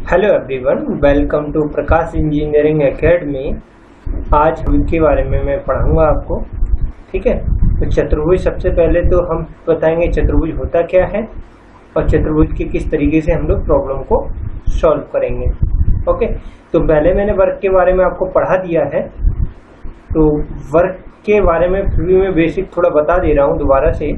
Hello everyone, welcome to Prakash engineering academy. आज के बारे में मैं पढ़ाऊंगा आपको। ठीक है, तो चतुर्भुज सबसे पहले तो हम बताएंगे चतुर्भुज होता क्या है और चतुर्भुज के किस तरीके से हम लोग प्रॉब्लम को सॉल्व करेंगे। ओके, तो पहले मैंने वर्ग के बारे में आपको पढ़ा दिया है, तो वर्ग के बारे में फिर भी मैं बेसिक थोड़ा बता दे रहा हूँ दोबारा से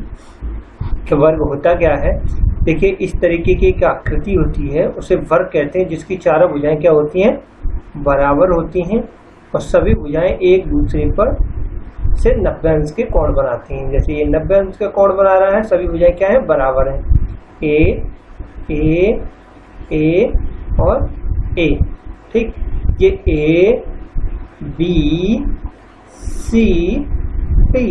कि वर्ग होता क्या है। देखिए, इस तरीके की एक आकृति होती है उसे वर्ग कहते हैं, जिसकी चारों भुजाएं क्या होती हैं, बराबर होती हैं और सभी भुजाएं एक दूसरे पर से 90 अंश के कोण बनाती हैं। जैसे ये 90 अंश का कोण बना रहा है, सभी भुजाएं क्या है, बराबर हैं। ए और ए। ठीक, ये ए बी सी डी,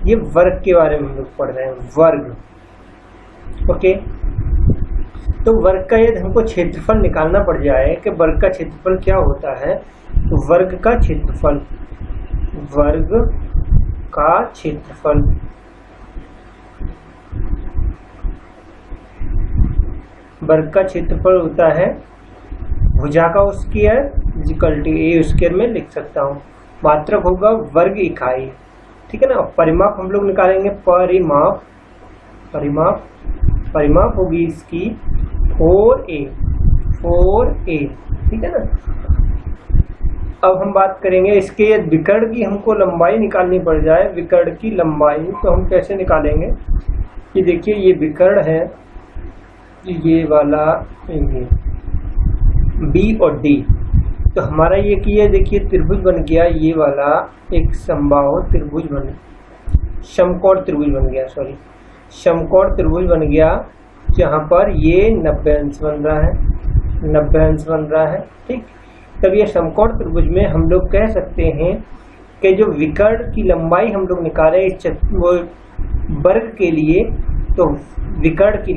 ये वर्ग के बारे में हम लोग पढ़ रहे हैं, वर्ग। ओके, तो वर्ग का यदि हमको क्षेत्रफल निकालना पड़ जाए कि वर्ग का क्षेत्रफल क्या होता है, तो वर्ग का क्षेत्रफल होता है भुजा का square equal to A square में लिख सकता हूँ। मात्रक होगा वर्ग इकाई। ठीक है ना। परिमाप हम लोग निकालेंगे, परिमाप होगी इसकी 4a। ठीक है ना। अब हम बात करेंगे इसके विकर्ण की हमको लंबाई निकालनी पड़ जाए, विकर्ण की लंबाई, तो हम कैसे निकालेंगे कि देखिए ये विकर्ण है, ये वाला, ये बी और डी, तो हमारा ये किया, देखिए त्रिभुज बन गया, ये वाला एक समबाहु त्रिभुज बन, समकोण त्रिभुज बन गया, जहाँ पर ये 90 अंश बन रहा है। ठीक, तब ये समकोण त्रिभुज में हम लोग कह सकते हैं कि जो विकर्ण की लंबाई हम लोग निकाले इस वर्ग के लिए, तो विकर्ण की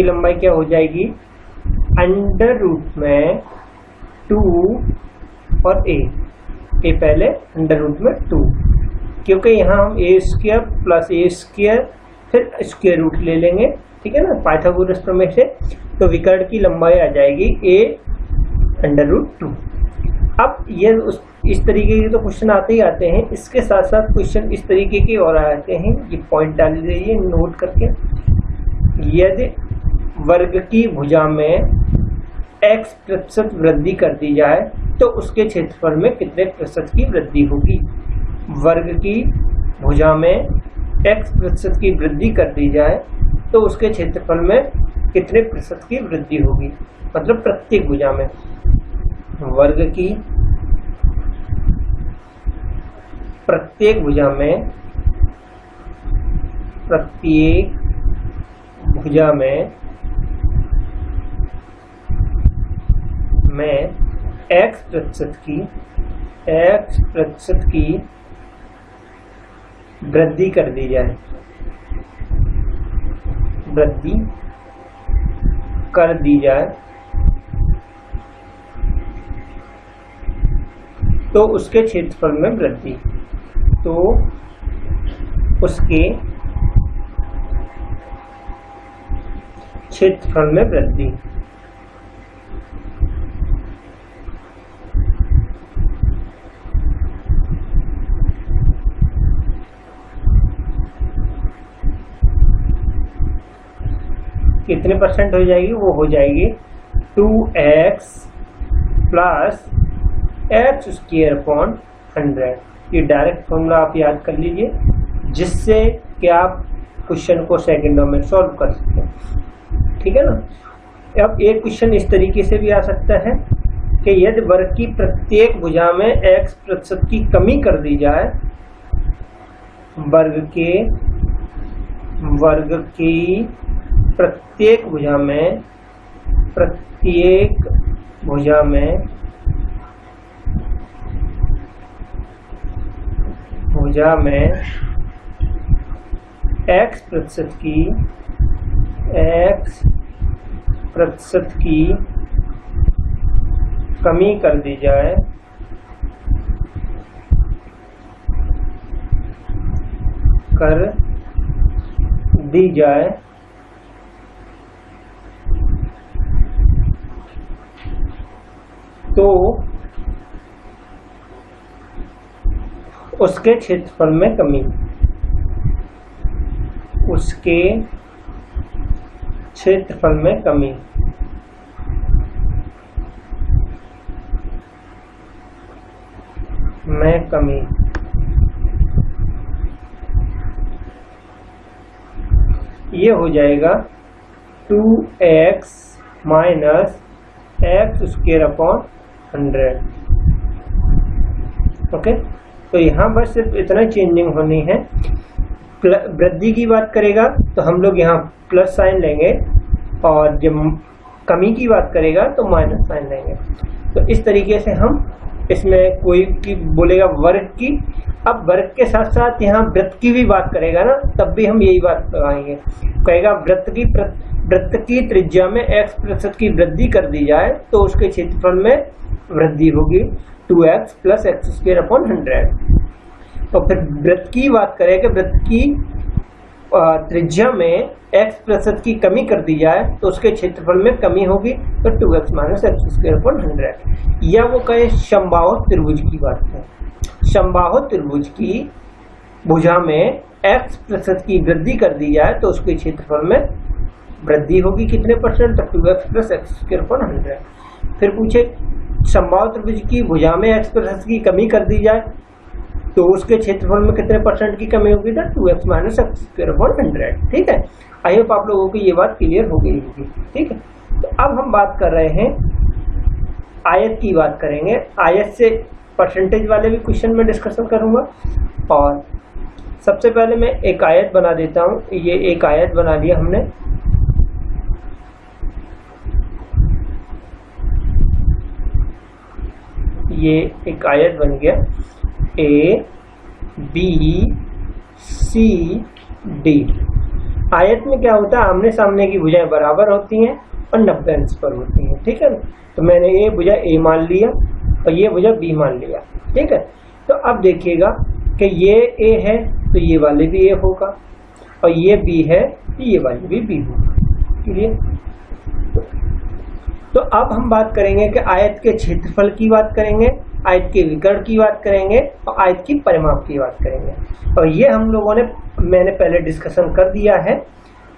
लंबाई क्या हो जाएगी, अंडर रूट में 2 और ए पहले अंडर रूट में 2, क्योंकि यहाँ हम ए स्क्वायर प्लस ए स्क्वायर फिर स्क्वायर रूट ले लेंगे। ठीक है ना, पाइथागोरस प्रमेय से। तो विकर्ण की लंबाई आ जाएगी ए अंडर रूट 2। अब ये इस तरीके के तो क्वेश्चन आते ही आते हैं, इसके साथ साथ क्वेश्चन इस तरीके के और आते हैं। ये पॉइंट डाल दीजिए नोट करके। यदि वर्ग की भुजा में x% वृद्धि कर दी जाए तो उसके क्षेत्रफल में कितने प्रतिशत की वृद्धि होगी। वर्ग की भुजा में x% की वृद्धि कर दी जाए तो उसके क्षेत्रफल में कितने प्रतिशत की वृद्धि होगी, मतलब प्रत्येक भुजा में। वर्ग की प्रत्येक भुजा में x% की वृद्धि कर दी जाए तो उसके क्षेत्रफल में वृद्धि, तो उसके क्षेत्रफल में वृद्धि। कितने परसेंट हो जाएगी, वो हो जाएगी 2x plus x square upon 100। ये डायरेक्ट फॉर्मूला आप याद कर लीजिए, जिससे कि आप क्वेश्चन को सेकंडों में सॉल्व कर सकते हैं। ठीक है ना। अब एक क्वेश्चन इस तरीके से भी आ सकता है कि यदि वर्ग की प्रत्येक भुजा में x% की कमी कर दी जाए, वर्ग की प्रत्येक भुजा में x% की कमी कर दी जाए कर दी जाए तो उसके क्षेत्रफल में कमी, उसके क्षेत्रफल में कमी ये हो जाएगा 2x minus x square upon 100। Okay, तो यहाँ बस सिर्फ इतना चेंजिंग होनी है। वृद्धि की बात करेगा तो हम लोग यहाँ प्लस साइन लेंगे, और जब कमी की बात करेगा तो माइनस साइन लेंगे। तो इस तरीके से हम इसमें कोई की बोलेगा वर्ग की, अब वर्ग के साथ साथ यहाँ वृत्त की भी बात करेगा ना, तब भी हम यही बात लगाएंगे। कहेगा वृत्त की त्रिज्या में x% की वृद्धि कर दी जाए तो उसके क्षेत्रफल में वृद्धि होगी 2x + x² अपॉन 100। तो फिर वृत्त की बात करें कि वृत्त की त्रिज्या में x% की कमी कर दी जाए तो उसके क्षेत्रफल में कमी होगी, तो 2x - x² अपॉन 100। या वो कहे समबाहु त्रिभुज की बात है, समबाहु त्रिभुज की भुजा में x% की वृद्धि कर दी जाए तो उसके क्षेत्रफल में वृद्धि होगी कितने %, तो 2x + x² अपॉन 100। फिर पूछे समबाहु त्रिभुज की भुजा में x% की कमी कर दी जाए तो उसके क्षेत्रफल में कितने % की कमी होगी, तो 2x - x² अपॉन 100। ठीक है, आई होप आप लोगों को ये बात क्लियर हो गई होगी। ठीक है, तो अब हम बात कर रहे हैं आयत की बात करेंगे। आयत से परसेंटेज वाले भी क्वेश्चन में डिस्कशन करूंगा। और सबसे पहले मैं एक आयत बना देता हूं। ये एक आयत बना लिया हमने, ये एक आयत बन गया A B C D। आयत में क्या होता है, आमने सामने की भुजाएं बराबर होती हैं और 90 अंश पर होती हैं। ठीक है, तो मैंने ये भुजा A मान लिया और ये भुजा B मान लिया। ठीक है, तो अब देखिएगा कि ये A है तो ये वाले भी A होगा, और ये B है तो ये वाले भी B होगा। क्लियर? तो अब हम बात करेंगे कि आयत के क्षेत्रफल की बात करेंगे, आयत के विकर्ण की बात करेंगे और आयत की परिमाप की बात करेंगे। और ये हम लोगों ने मैंने पहले डिस्कशन कर दिया है,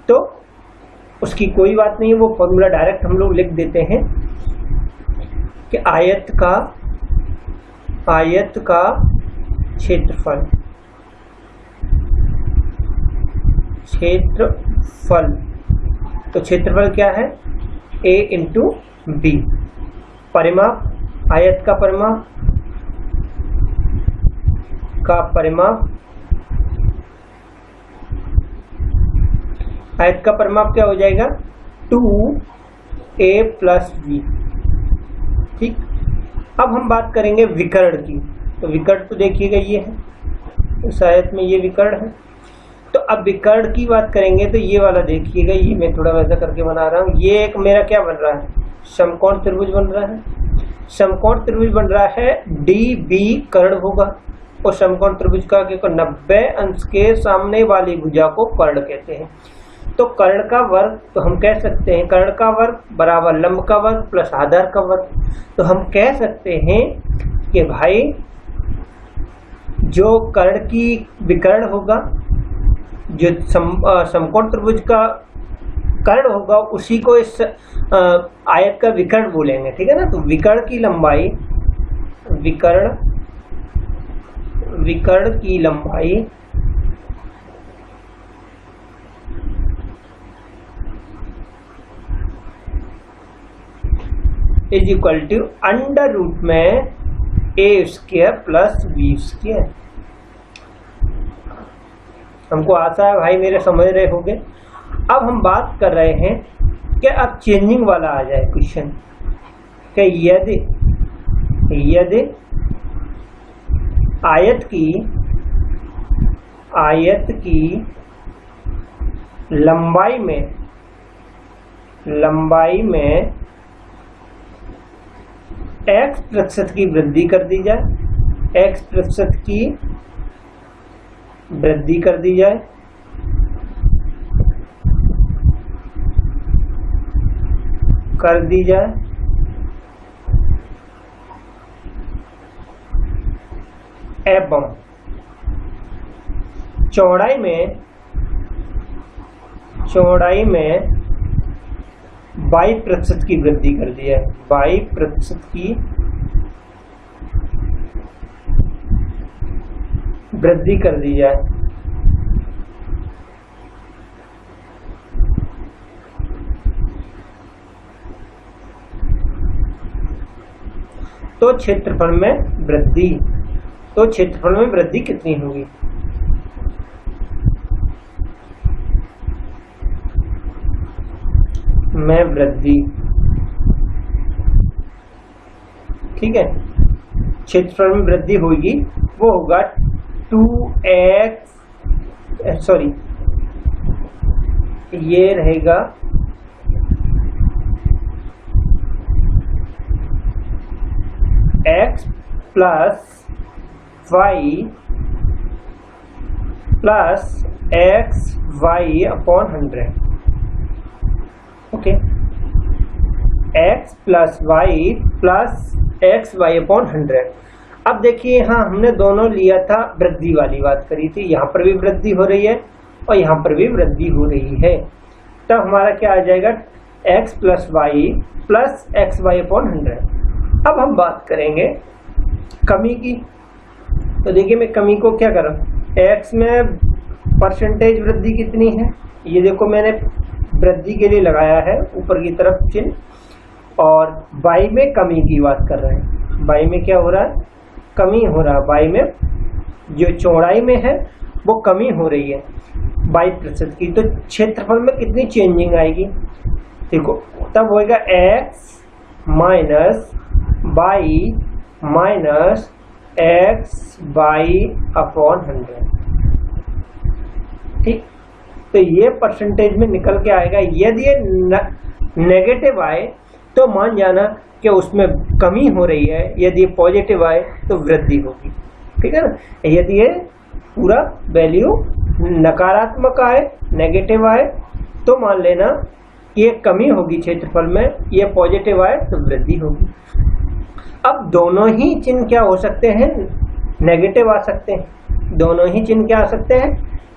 तो उसकी कोई बात नहीं है, वो फॉर्मूला डायरेक्ट हम लोग लिख देते हैं कि आयत का क्षेत्रफल तो क्षेत्रफल क्या है, A × B। परिमाप, आयत का परिमाप क्या हो जाएगा, 2A + B। ठीक, अब हम बात करेंगे विकर्ण की। तो विकर्ण तो देखिएगा ये है, इस आयत में ये विकर्ण है। तो अब विकर्ण की बात करेंगे तो ये वाला देखिएगा, ये मैं थोड़ा वैसा करके बना रहा हूँ। ये एक मेरा क्या बन रहा है, समकोण त्रिभुज बन रहा है। समकोण त्रिभुज बन रहा है, DB कर्ण होगा, और समकोण त्रिभुज का 90 अंश के सामने वाली भुजा को कर्ण कहते हैं। तो कर्ण का वर्ग, तो हम कह सकते हैं कर्ण का वर्ग बराबर लंब का वर्ग प्लस आधार का वर्ग। तो हम कह सकते हैं कि भाई जो कर्ण की विकर्ण होगा, जो समकोण त्रिभुज का कर्ण होगा, उसी को इस आयत का विकर्ण बोलेंगे। ठीक है ना, तो विकर्ण की लंबाई इज इक्वल टू √ में A² + B²। हमको आशा है भाई मेरे समझ रहे होंगे। अब हम बात कर रहे हैं कि अब चेंजिंग वाला आ जाए क्वेश्चन कि यदि आयत की लंबाई में x% की वृद्धि कर दी जाए, x% की वृद्धि कर दी जाए, एवं चौड़ाई में 22% की वृद्धि कर दी है, 22% की वृद्धि कर दी जाए। तो क्षेत्रफल में वृद्धि कितनी होगी? में वृद्धि, ठीक है, क्षेत्रफल में वृद्धि होगी, वो होगा 2x, सॉरी ये रहेगा x plus y plus xy upon 100। Okay, x plus y plus xy upon 100। अब देखिए यहाँ हमने दोनों लिया था, वृद्धि वाली बात करी थी, यहाँ पर भी वृद्धि हो रही है और यहाँ पर भी वृद्धि हो रही है। तब हमारा क्या आ जाएगा? x plus y plus xy upon 100। अब हम बात करेंगे कमी की। तो देखिए मैं कमी को क्या करूँ, x में परसेंटेज वृद्धि कितनी है, ये देखो मैंने वृद्धि के लिए लगाया है ऊपर की तरफ चिन्ह, और y में कमी की बात कर रहे हैं। y में क्या हो रहा है? कमी हो रहा है। y में जो चौड़ाई में है वो कमी हो रही है 22% की। तो क्षेत्रफल में कितनी चेंजिंग आएगी? देखो तब होएगा x minus y minus xy upon 100। ठीक, तो ये परसेंटेज में निकल के आएगा। यदि ये नेगेटिव आए तो मान जाना कि उसमें कमी हो रही है, यदि ये पॉजिटिव आए तो वृद्धि होगी। ठीक है ना, यदि ये पूरा वैल्यू नकारात्मक आए, नेगेटिव आए, तो मान लेना ये कमी होगी क्षेत्रफल में, ये पॉजिटिव आए तो वृद्धि होगी। अब दोनों ही चिन्ह क्या हो सकते हैं? नेगेटिव आ सकते हैं। दोनों ही चिन्ह क्या आ सकते हैं?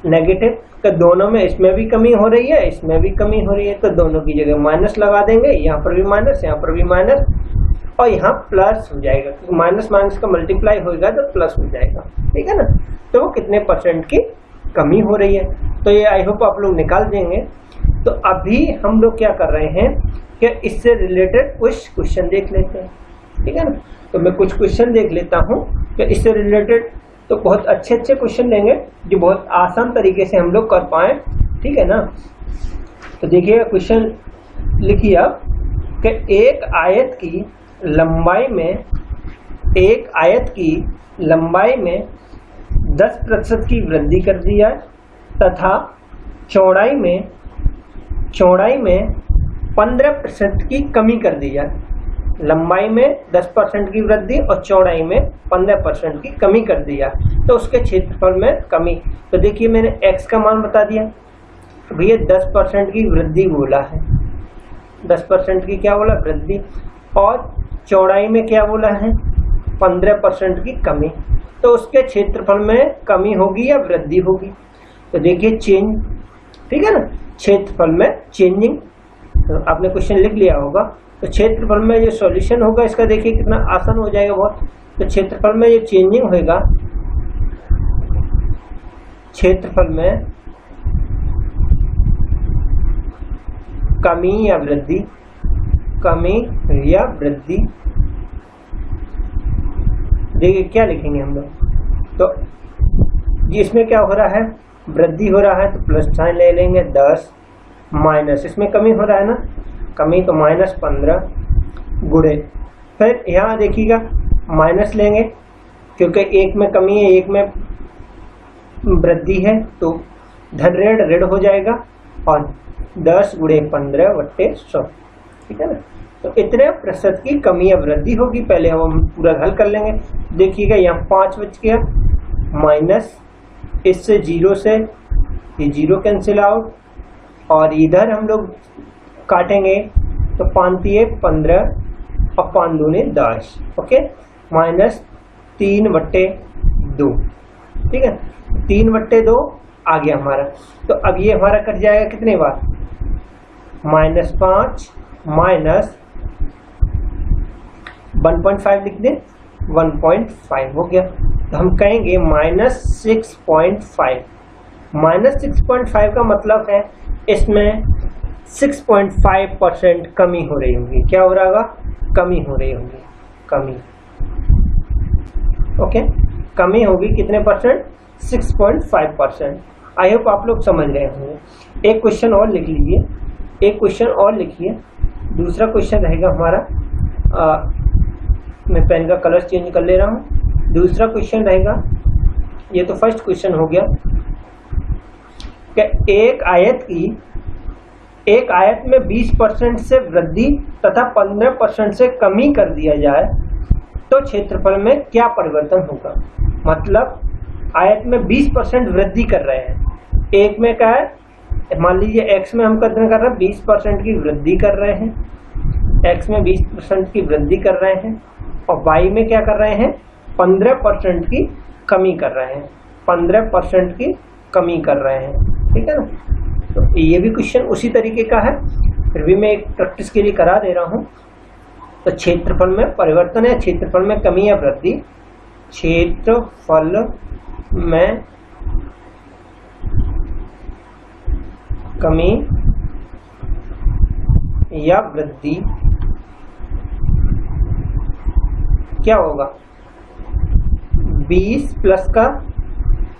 नेगेटिव। तो दोनों में, इसमें भी कमी हो रही है, इसमें भी कमी हो रही है, तो दोनों की जगह माइनस लगा देंगे। यहाँ पर भी माइनस, यहाँ पर भी माइनस, और यहाँ प्लस हो जाएगा, क्योंकि माइनस माइनस का मल्टीप्लाई होगा तो प्लस हो जाएगा। ठीक है ना, तो वो कितने परसेंट की कमी हो रही है, तो ये आई होप आप लोग निकाल देंगे। तो अभी हम लोग क्या कर रहे हैं कि इससे रिलेटेड कुछ क्वेश्चन देख लेते हैं। ठीक है ना, तो मैं कुछ क्वेश्चन देख लेता हूँ कि इससे रिलेटेड, तो बहुत अच्छे अच्छे क्वेश्चन लेंगे जो बहुत आसान तरीके से हम लोग कर पाए। ठीक है ना, तो देखिए क्वेश्चन लिखिए आप कि एक आयत की लंबाई में 10% की वृद्धि कर दी जाए तथा चौड़ाई में 15% की कमी कर दी जाए। लंबाई में 10% की वृद्धि और चौड़ाई में 15% की कमी कर दी जाए, तो उसके क्षेत्रफल में कमी। तो देखिए मैंने x का मान बता दिया, भैया 10% की वृद्धि बोला है, 10% की क्या बोला? वृद्धि। और चौड़ाई में क्या बोला है? 15% की कमी। तो उसके क्षेत्रफल में कमी होगी या वृद्धि होगी? तो देखिए चेंज, ठीक है ना, क्षेत्रफल में चेंजिंग। तो आपने क्वेश्चन लिख लिया होगा, तो क्षेत्रफल में जो सॉल्यूशन होगा इसका देखिए कितना आसान हो जाएगा बहुत। तो क्षेत्रफल में जो चेंजिंग होगा, क्षेत्रफल में कमी या वृद्धि, कमी या वृद्धि, देखिए क्या लिखेंगे हम लोग। तो इसमें क्या हो रहा है? वृद्धि हो रहा है तो प्लस साइन ले लेंगे, 10 माइनस, इसमें कमी हो रहा है ना, कमी तो माइनस 15 गुणे, फिर यहाँ देखिएगा माइनस लेंगे क्योंकि एक में कमी है, एक में वृद्धि है, तो धन ऋण हो जाएगा, और 10 गुणे 15 बट्टे 100। ठीक है ना, तो इतने प्रतिशत की कमी या वृद्धि होगी। पहले हम पूरा हल कर लेंगे। देखिएगा यहाँ 5 बच गया, माइनस इससे 0 से ये 0 कैंसिल आउट, और इधर हम लोग काटेंगे तो 5 × 15 और 5 दूने 10, ओके, -3/2, ठीक है, 3/2 आ गया हमारा। तो अब ये हमारा कट जाएगा कितने बार, -5 माइनस 1.5 लिख दें, 1.5 हो गया। तो हम कहेंगे -6.5। -6.5 का मतलब है इसमें 6.5% कमी हो रही होगी। क्या हो रहा होगा, कमी हो रही होगी, कमी, ओके, कमी होगी कितने परसेंट, 6.5%। आई होप आप लोग समझ रहे होंगे। एक क्वेश्चन और लिख लीजिए, एक क्वेश्चन और लिखिए। दूसरा क्वेश्चन रहेगा हमारा, मैं पेन का कलर चेंज कर ले रहा हूँ। दूसरा क्वेश्चन रहेगा, ये तो फर्स्ट क्वेश्चन हो गया कि एक आयत में 20% से वृद्धि तथा 15% से कमी कर दिया जाए तो क्षेत्रफल में क्या परिवर्तन होगा। मतलब आयत में 20% वृद्धि कर रहे हैं, एक में क्या है, मान लीजिए x में हम कितना कर रहे हैं, 20% की वृद्धि कर रहे हैं, x में 20% की वृद्धि कर रहे हैं, और y में क्या कर रहे हैं, 15% की कमी कर रहे हैं, 15% की कमी कर रहे हैं, ठीक है ना। तो ये भी क्वेश्चन उसी तरीके का है, फिर भी मैं एक प्रैक्टिस के लिए करा दे रहा हूँ। तो क्षेत्रफल में परिवर्तन है, क्षेत्रफल में कमी या वृद्धि, क्षेत्रफल में कमी या वृद्धि क्या होगा, 20 प्लस का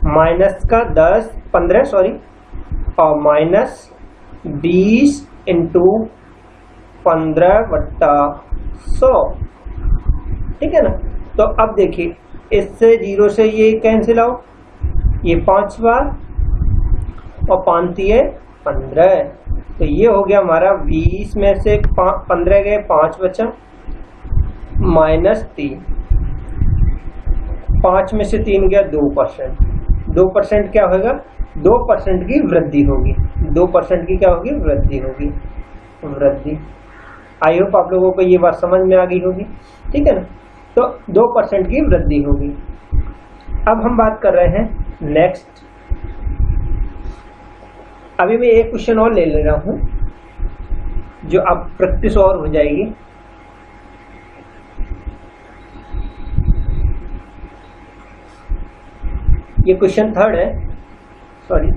माइनस का 15 सॉरी, और -20 इंटू 15/100, ठीक है ना। तो अब देखिए, इससे 0 से ये कैंसिल आउट, ये 5 बार, और 5 × 15, तो ये हो गया हमारा 20 में से 15 गए, 5 बचा, -3, 5 में से 3 गया, 2%, 2% क्या होगा, 2% की वृद्धि होगी, 2% की क्या होगी, वृद्धि होगी, वृद्धि। आई होप आप लोगों को ये बात समझ में आ गई होगी, ठीक है ना। तो 2% की वृद्धि होगी। अब हम बात कर रहे हैं नेक्स्ट, अभी मैं एक क्वेश्चन और ले रहा हूं जो अब प्रैक्टिस और हो जाएगी। ये क्वेश्चन 3 है, सॉरी,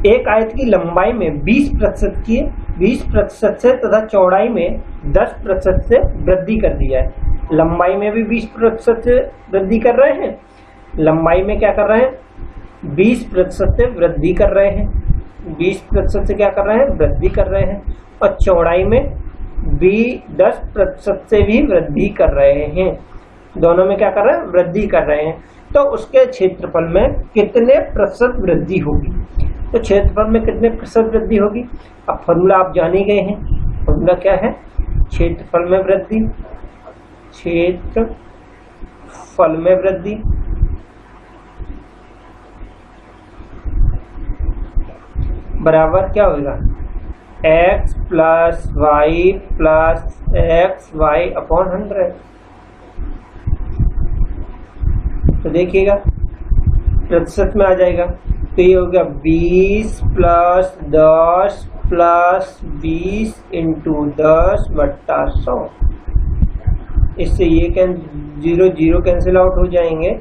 एक आयत की लंबाई में 20% से तथा चौड़ाई में 10% से वृद्धि कर दी जाए। लंबाई में भी 20% से वृद्धि कर रहे हैं, लंबाई में क्या कर रहे हैं, 20% से वृद्धि कर रहे हैं, 20% से क्या कर रहे हैं, वृद्धि कर रहे हैं, और चौड़ाई में भी 10% से भी वृद्धि कर रहे हैं। दोनों में क्या कर रहे हैं, वृद्धि कर रहे हैं। तो उसके क्षेत्रफल में कितने प्रतिशत वृद्धि होगी। तो क्षेत्रफल में कितने प्रतिशत वृद्धि होगी, अब फॉर्मूला आप जान ही गए हैं। फॉर्मूला क्या है, क्षेत्रफल में वृद्धि, क्षेत्रफल में वृद्धि बराबर क्या होगा, x + y + xy अपॉन 100। तो देखिएगा प्रतिशत में आ जाएगा, तो ये हो गया 20 + 10 + 20 × 10/100। इससे ये 0 कैंसिल आउट हो जाएंगे।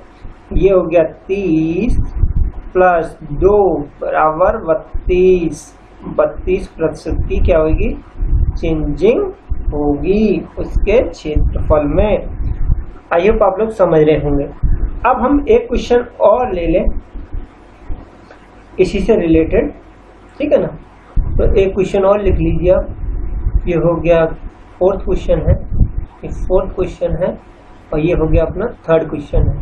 ये हो गया 30 + 2 = 32। 32% की क्या होगी, चेंजिंग होगी उसके क्षेत्रफल में। आई होप आप लोग समझ रहे होंगे। अब हम एक क्वेश्चन और ले लें इसी से रिलेटेड, ठीक है ना। तो एक क्वेश्चन और लिख लीजिए आप। ये हो गया 4th क्वेश्चन है, ये 4th क्वेश्चन है, और ये हो गया अपना 3rd क्वेश्चन है।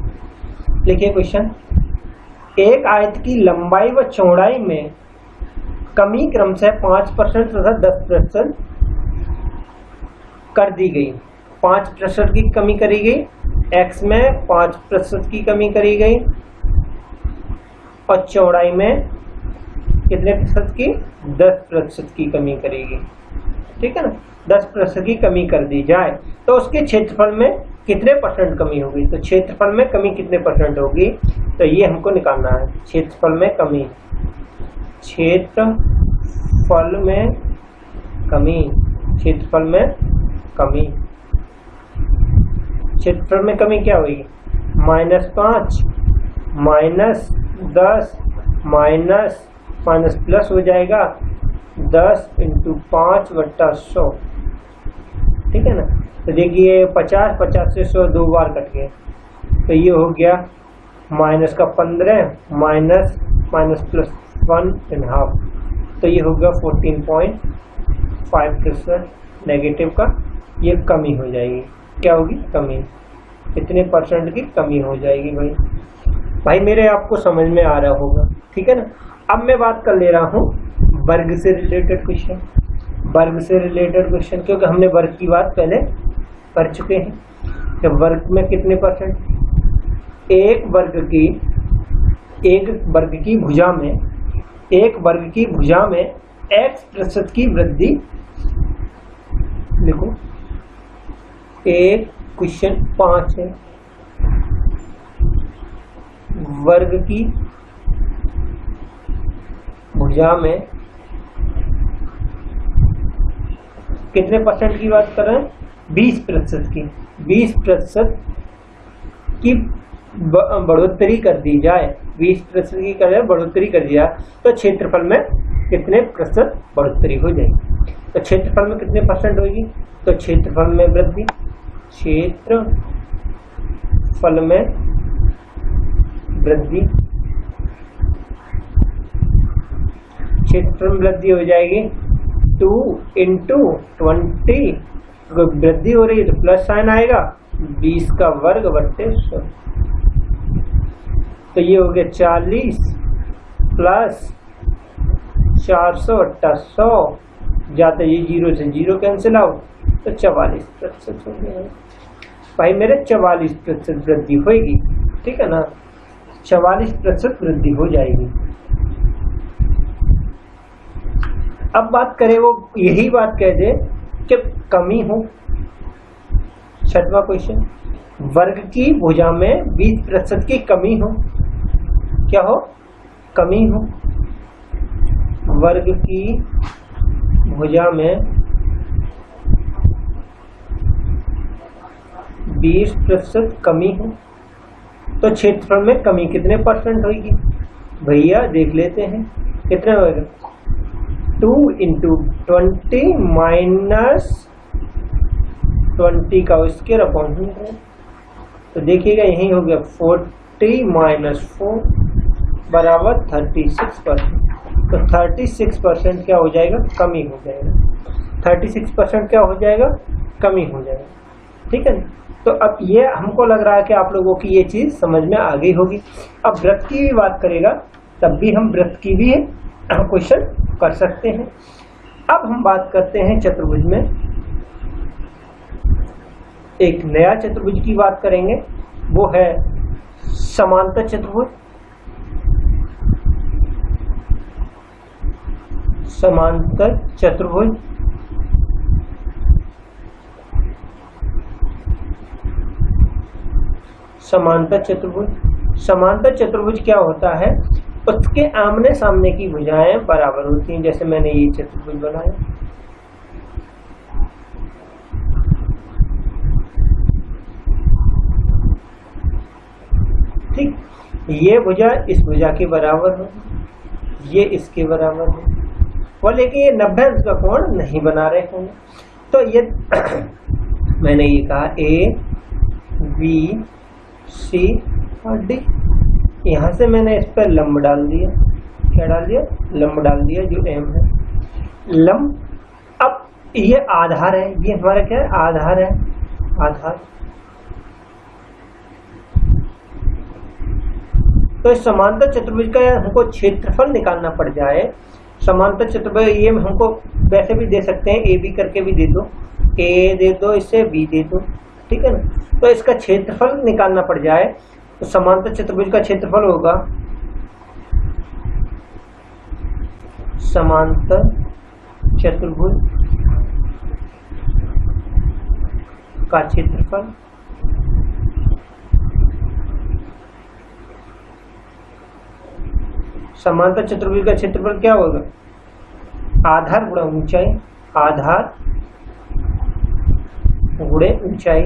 लिखिए क्वेश्चन, एक आयत की लंबाई व चौड़ाई में कमी क्रमशः 5% तथा 10% कर दी गई। 5% की कमी करी गई, x में 5% की कमी करी गई और चौड़ाई में कितने प्रतिशत की? 10% की कमी करी गई। ठीक है ना, 10% की कमी कर दी जाए तो उसके क्षेत्रफल में कितने परसेंट कमी होगी? तो क्षेत्रफल में कमी कितने परसेंट होगी, तो ये हमको निकालना है। क्षेत्रफल में कमी, क्षेत्रफल में कमी, क्षेत्रफल में कमी, क्षेत्रफल में कमी क्या होगी? -5 -10 माइनस प्लस हो जाएगा 10 × 5/100। ठीक है ना, तो देखिए 50 से 100 2 बार कट गए, तो ये हो गया माइनस का 15 माइनस प्लस 1.5, तो ये हो गया 14.5% नेगेटिव का ये कमी हो जाएगी। क्या होगी? कमी। कितने परसेंट की कमी हो जाएगी भाई मेरे आपको समझ में आ रहा होगा। ठीक है ना, अब मैं बात कर ले रहा हूँ वर्ग से रिलेटेड क्वेश्चन। वर्ग से रिलेटेड क्वेश्चन, क्योंकि हमने वर्ग की बात पहले कर चुके हैं कि वर्ग में कितने परसेंट, एक वर्ग की भुजा में x% की वृद्धि। देखो एक क्वेश्चन 5 है, वर्ग की भुजा में कितने परसेंट की बात कर रहे हैं? 20% की। 20% की बढ़ोतरी कर दी जाए, 20% की बढ़ोतरी कर दिया तो क्षेत्रफल में कितने प्रतिशत बढ़ोतरी हो जाएगी? तो क्षेत्रफल में कितने परसेंट होगी? तो क्षेत्रफल में वृद्धि, क्षेत्रफल में वृद्धि, क्षेत्रफल में वृद्धि हो जाएगी 2 × 20, वृद्धि हो रही है तो प्लस साइन आएगा 20 का वर्ग बटे 100, तो ये हो गया 40 प्लस 400 बटा 100, जाते ये 0 से 0 कैंसिल आउट, तो 44% हो गया भाई मेरे। 44% वृद्धि होगी। ठीक है ना, 44% वृद्धि हो जाएगी। अब बात करें, वो यही बात कह दे कि कमी हो। 6वां क्वेश्चन, वर्ग की भुजा में 20% की कमी हो। क्या हो? कमी हो। वर्ग की भुजा में 20% कमी हो तो क्षेत्रफल में कमी कितने परसेंट होगी? भैया देख लेते हैं कितने होगा। 2 × 20 माइनस 20 का स्क्वायर अपॉन 100, तो देखिएगा यही हो गया 40 - 4 बराबर 36%। तो 36% क्या हो जाएगा? कमी हो जाएगा। 36% क्या हो जाएगा? कमी हो जाएगा। ठीक है ना, तो अब ये हमको लग रहा है कि आप लोगों की ये चीज समझ में आ गई होगी। अब वृत्त की भी बात करेगा तब भी हम वृत्त की भी क्वेश्चन कर सकते हैं। अब हम बात करते हैं चतुर्भुज में, एक नया चतुर्भुज की बात करेंगे, वो है समांतर चतुर्भुज। समांतर चतुर्भुज समांतर चतुर्भुज क्या होता है? उसके आमने सामने की भुजाएं बराबर होती हैं। जैसे मैंने ये चतुर्भुज बनाया, ठीक, ये भुजा इस भुजा के बराबर हो, ये इसके बराबर हो, वो लेकिन ये 90 अंश का कोण नहीं बना रहे होंगे। तो ये मैंने ये कहा A, B, C और D, यहाँ से मैंने इस पर लंब डाल दिया। क्या डाल दिया? लंब डाल दिया, जो M है लंब। अब ये आधार है, ये हमारा क्या है? आधार है, आधार। तो इस समांतर चतुर्भुज का हमको क्षेत्रफल निकालना पड़ जाए। समांतर चतुर्भुज ये हमको वैसे भी दे सकते हैं, AB करके भी दे दो, ए दे दो, इससे बी दे दो, ठीक है ना। तो इसका क्षेत्रफल निकालना पड़ जाए तो समांतर चतुर्भुज का क्षेत्रफल होगा समांतर चतुर्भुज का क्षेत्रफल समांतर चतुर्भुज का क्षेत्रफल क्या होगा? आधार गुणा ऊंचाई, आधार गुणे ऊंचाई,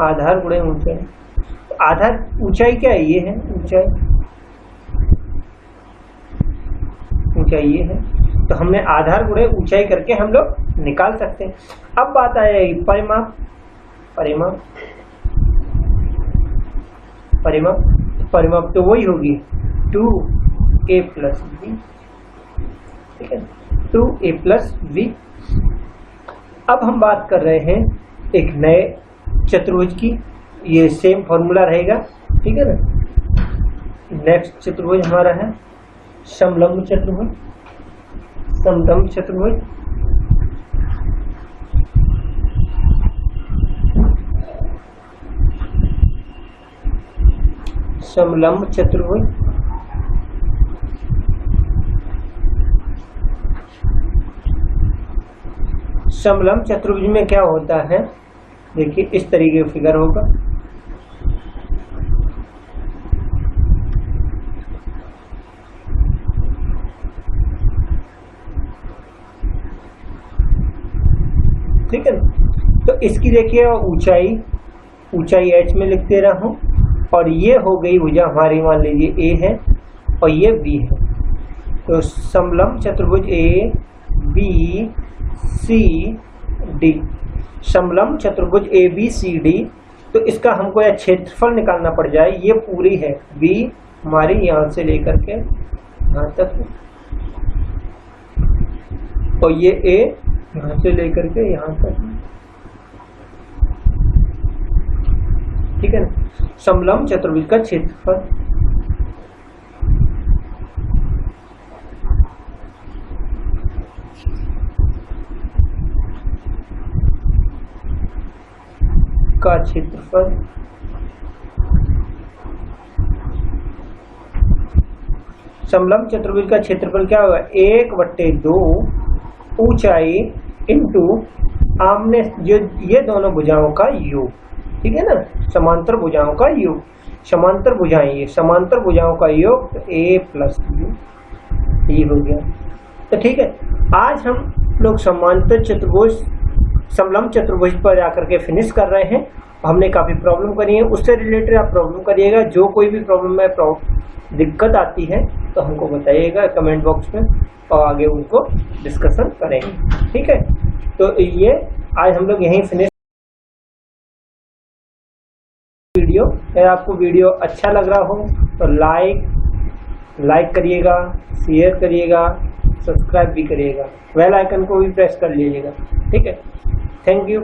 आधार गुणे ऊंचाई। आधार ऊंचाई क्या है? ये है ऊंचाई, ऊंचाई ये है। तो हमने आधार गुणे ऊंचाई करके हम लोग निकाल सकते हैं। अब बात आएगी परिमाप, परिमाप, परिमाप। परिमाप तो वही होगी 2a प्लस बी, ठीक है, 2a प्लस बी। अब हम बात कर रहे हैं एक नए चतुर्भुज की, ये सेम फॉर्मूला रहेगा, ठीक है ना। नेक्स्ट चतुर्भुज हमारा है समलंब चतुर्भुज, समलंब चतुर्भुज। समलंब चतुर्भुज समलंब चतुर्भुज में क्या होता है? देखिए इस तरीके का फिगर होगा, ठीक है ना। तो इसकी देखिए ऊंचाई, ऊंचाई h में लिख दे रहा हूं, और ये हो गई भुजा हमारी, मान लीजिए a है और ये b है। तो समलंब चतुर्भुज a b c d, समलंब चतुर्भुज a b c d। तो इसका हमको यह क्षेत्रफल निकालना पड़ जाए। ये पूरी है b हमारी यहाँ से लेकर के यहाँ तक, और ये a यहाँ से लेकर के यहाँ तक, ठीक है ना। समलंब चतुर्भुज का क्षेत्रफल का क्षेत्रफल समलंब चतुर्भुज का क्षेत्रफल क्या होगा? 1/2 ऊंचाई इंटू आमने जो ये दोनों भुजाओं का योग, ठीक है ना, समांतर भुजाओं का योग। समांतर भुजाएं, ये समांतर भुजाओं का योग, तो a प्लस b ये हो गया। तो ठीक है, आज हम लोग समांतर चतुर्भुज समलंब चतुर्भुज पर जाकर के फिनिश कर रहे हैं। हमने काफी प्रॉब्लम करी है, उससे रिलेटेड आप प्रॉब्लम करिएगा। जो कोई भी प्रॉब्लम में दिक्कत आती है तो हमको बताइएगा कमेंट बॉक्स में, और आगे उनको डिस्कशन करेंगे, ठीक है। तो ये आज हम लोग यहीं फिनिश वीडियो। अगर आपको वीडियो अच्छा लग रहा हो तो लाइक करिएगा, शेयर करिएगा, सब्सक्राइब भी करिएगा, बेल आइकन को भी प्रेस कर लीजिएगा, ठीक है। Thank you.